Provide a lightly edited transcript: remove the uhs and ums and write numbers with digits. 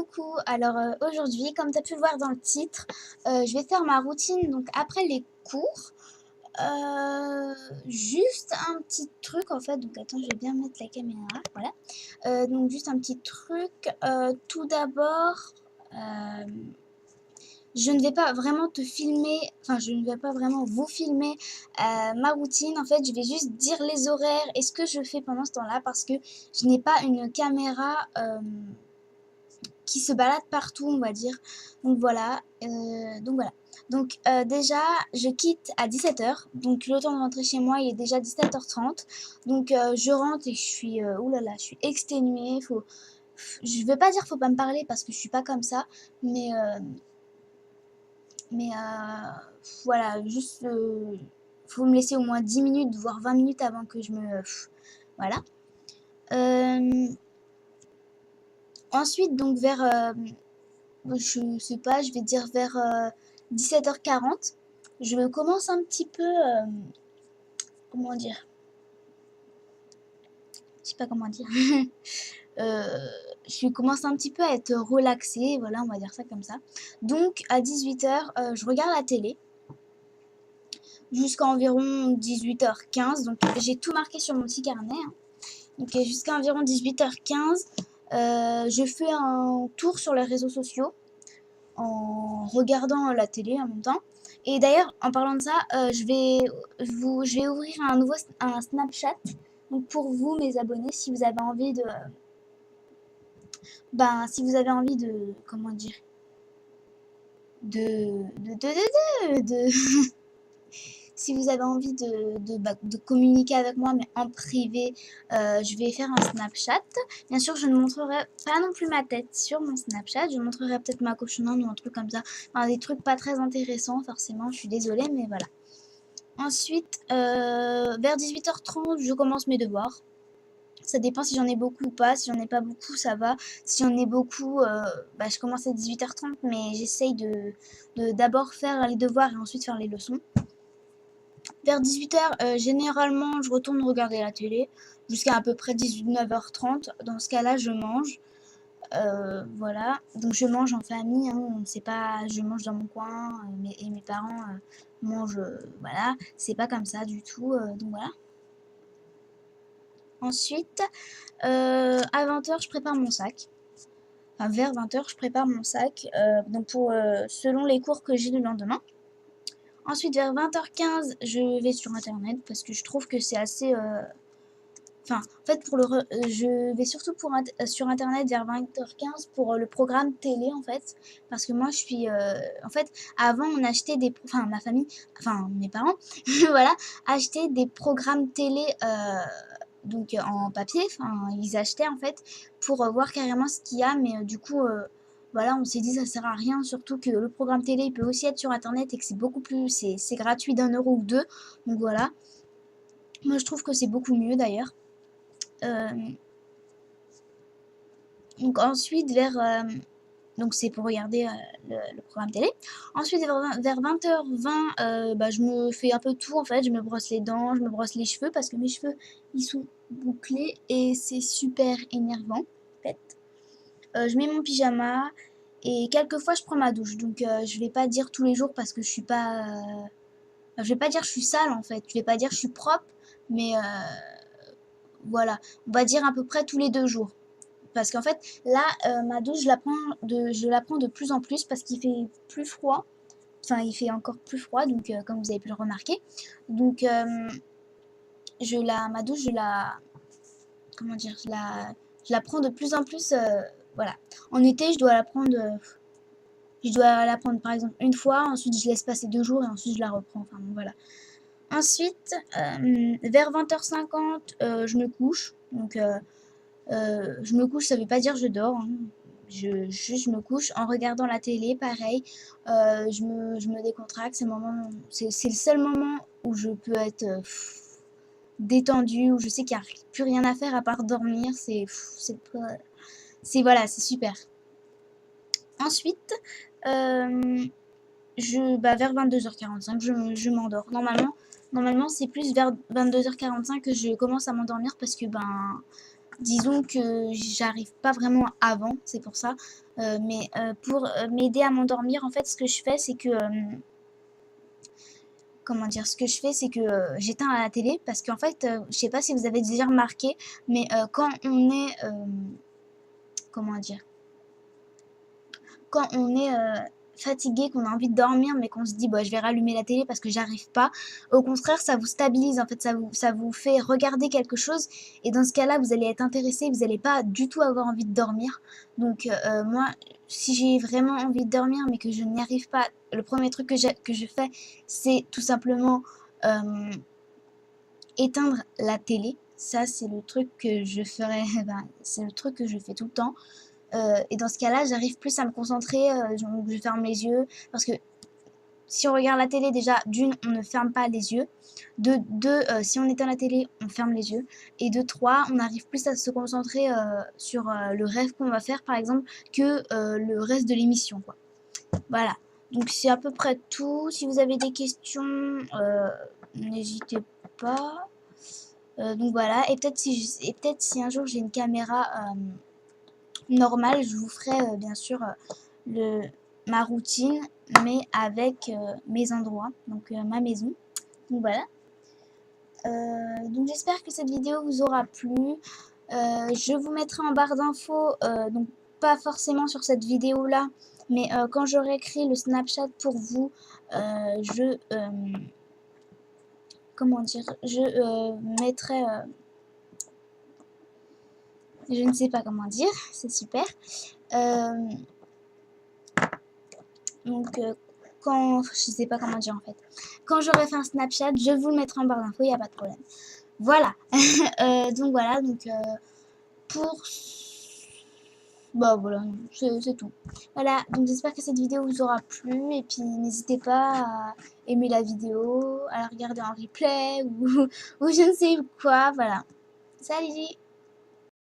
Coucou, alors aujourd'hui, comme tu as pu le voir dans le titre, je vais faire ma routine donc après les cours. Juste un petit truc en fait, donc attends, je vais bien mettre la caméra, voilà. Donc juste un petit truc, tout d'abord, euh, je ne vais pas vraiment te filmer, enfin je ne vais pas vraiment vous filmer ma routine. En fait, je vais juste dire les horaires et ce que je fais pendant ce temps-là parce que je n'ai pas une caméra qui se balade partout, on va dire. Donc voilà, déjà, je quitte à 17h. Donc le temps de rentrer chez moi, il est déjà 17h30. Donc je rentre et je suis, oulala, je suis exténuée. Je veux pas dire faut pas me parler parce que je suis pas comme ça, mais voilà, juste, faut me laisser au moins 10 minutes, voire 20 minutes avant que je me, voilà. Ensuite, donc vers je sais pas, je vais dire vers 17h40, je commence un petit peu, comment dire, je sais pas comment dire, je commence un petit peu à être relaxée, voilà, on va dire ça comme ça. Donc à 18h, je regarde la télé jusqu'à environ 18h15, donc j'ai tout marqué sur mon petit carnet, hein. Donc jusqu'à environ 18h15, je fais un tour sur les réseaux sociaux en regardant la télé en même temps. Et d'ailleurs, en parlant de ça, je vais ouvrir un Snapchat. Donc pour vous, mes abonnés, si vous avez envie de, si vous avez envie de, comment dire, de si vous avez envie de communiquer avec moi, mais en privé, je vais faire un Snapchat. Bien sûr, je ne montrerai pas non plus ma tête sur mon Snapchat. Je montrerai peut-être ma cochonne ou un truc comme ça. Enfin, des trucs pas très intéressants, forcément. Je suis désolée, mais voilà. Ensuite, vers 18h30, je commence mes devoirs. Ça dépend si j'en ai beaucoup ou pas. Si j'en ai pas beaucoup, ça va. Si j'en ai beaucoup, je commence à 18h30, mais j'essaye d'abord faire les devoirs et ensuite faire les leçons. Vers 18h, généralement, je retourne regarder la télé jusqu'à à peu près 19h30. Dans ce cas-là, je mange. Voilà. Donc, je mange en famille. Hein. C'est pas, je mange dans mon coin et mes parents mangent. Voilà. C'est pas comme ça du tout. Donc, voilà. Ensuite, à 20h, je prépare mon sac. Enfin, vers 20h, je prépare mon sac. Donc, selon les cours que j'ai le lendemain. Ensuite, vers 20h15, je vais sur internet parce que je trouve que c'est assez. En fait, je vais surtout sur internet vers 20h15 pour le programme télé en fait. Parce que moi je suis. En fait, avant on achetait des. Enfin, ma famille. Enfin, mes parents. Voilà. Achetaient des programmes télé. Donc en papier. Enfin, ils achetaient en fait pour voir carrément ce qu'il y a. Mais du coup. Voilà, on s'est dit ça sert à rien, surtout que le programme télé il peut aussi être sur internet et que c'est beaucoup plus, c'est gratuit d'1 euro ou deux, donc voilà. Moi je trouve que c'est beaucoup mieux d'ailleurs. Donc ensuite donc c'est pour regarder le programme télé. Ensuite vers 20h20, je me fais un peu tout en fait, je me brosse les dents, je me brosse les cheveux parce que mes cheveux ils sont bouclés et c'est super énervant en fait. Je mets mon pyjama et quelquefois je prends ma douche. Donc je vais pas dire tous les jours parce que je suis pas je vais pas dire je suis sale en fait, je vais pas dire je suis propre, mais voilà, on va dire à peu près tous les 2 jours. Parce qu'en fait, là, ma douche, je la prends de plus en plus parce qu'il fait plus froid. Enfin, il fait encore plus froid, donc comme vous avez pu le remarquer. Donc, ma douche, comment dire, je la prends de plus en plus, voilà. En été, je dois la prendre par exemple une fois, ensuite je laisse passer 2 jours et ensuite je la reprends. Enfin, bon, voilà. Ensuite, vers 20h50, je me couche. Donc, je me couche, ça veut pas dire je dors, hein. Je me couche en regardant la télé, pareil. Je me décontracte. C'est le seul moment où je peux être détendue, où je sais qu'il n'y a plus rien à faire à part dormir. Voilà, c'est super. Ensuite, vers 22h45, je m'endors. Normalement, c'est plus vers 22h45 que je commence à m'endormir parce que disons que j'arrive pas vraiment avant, c'est pour ça. Mais pour m'aider à m'endormir, en fait, ce que je fais, c'est que comment dire, ce que je fais, c'est que j'éteins la télé parce qu'en fait, je sais pas si vous avez déjà remarqué, mais quand on est, comment dire, quand on est fatigué, qu'on a envie de dormir, mais qu'on se dit bah, je vais rallumer la télé parce que j'arrive pas, au contraire, ça vous stabilise, en fait, ça vous fait regarder quelque chose, et dans ce cas-là, vous allez être intéressé, vous n'allez pas du tout avoir envie de dormir. Donc, moi, si j'ai vraiment envie de dormir, mais que je n'y arrive pas, le premier truc que je fais, c'est tout simplement éteindre la télé. Ça, c'est le truc que je ferais, ben, c'est le truc que je fais tout le temps. Et dans ce cas-là, j'arrive plus à me concentrer, je ferme les yeux, parce que si on regarde la télé, déjà, d'une, on ne ferme pas les yeux, de deux, si on éteint la télé, on ferme les yeux, et de trois, on arrive plus à se concentrer sur le rêve qu'on va faire, par exemple, que le reste de l'émission, quoi. Voilà, donc c'est à peu près tout. Si vous avez des questions, n'hésitez pas. Donc voilà, et peut-être si un jour j'ai une caméra normale, je vous ferai bien sûr ma routine, mais avec mes endroits, donc ma maison. Donc voilà. Donc j'espère que cette vidéo vous aura plu. Je vous mettrai en barre d'infos, donc pas forcément sur cette vidéo là, mais quand j'aurai créé le Snapchat pour vous, comment dire, je mettrai, je ne sais pas comment dire, c'est super. Donc quand, je sais pas comment dire en fait, quand j'aurai fait un Snapchat, je vous le mettrai en barre d'infos, il n'y a pas de problème. Voilà. Donc voilà, donc pour... Bah voilà, c'est tout. Voilà, donc j'espère que cette vidéo vous aura plu, et puis n'hésitez pas à aimer la vidéo, à la regarder en replay, ou je ne sais quoi, voilà. Salut!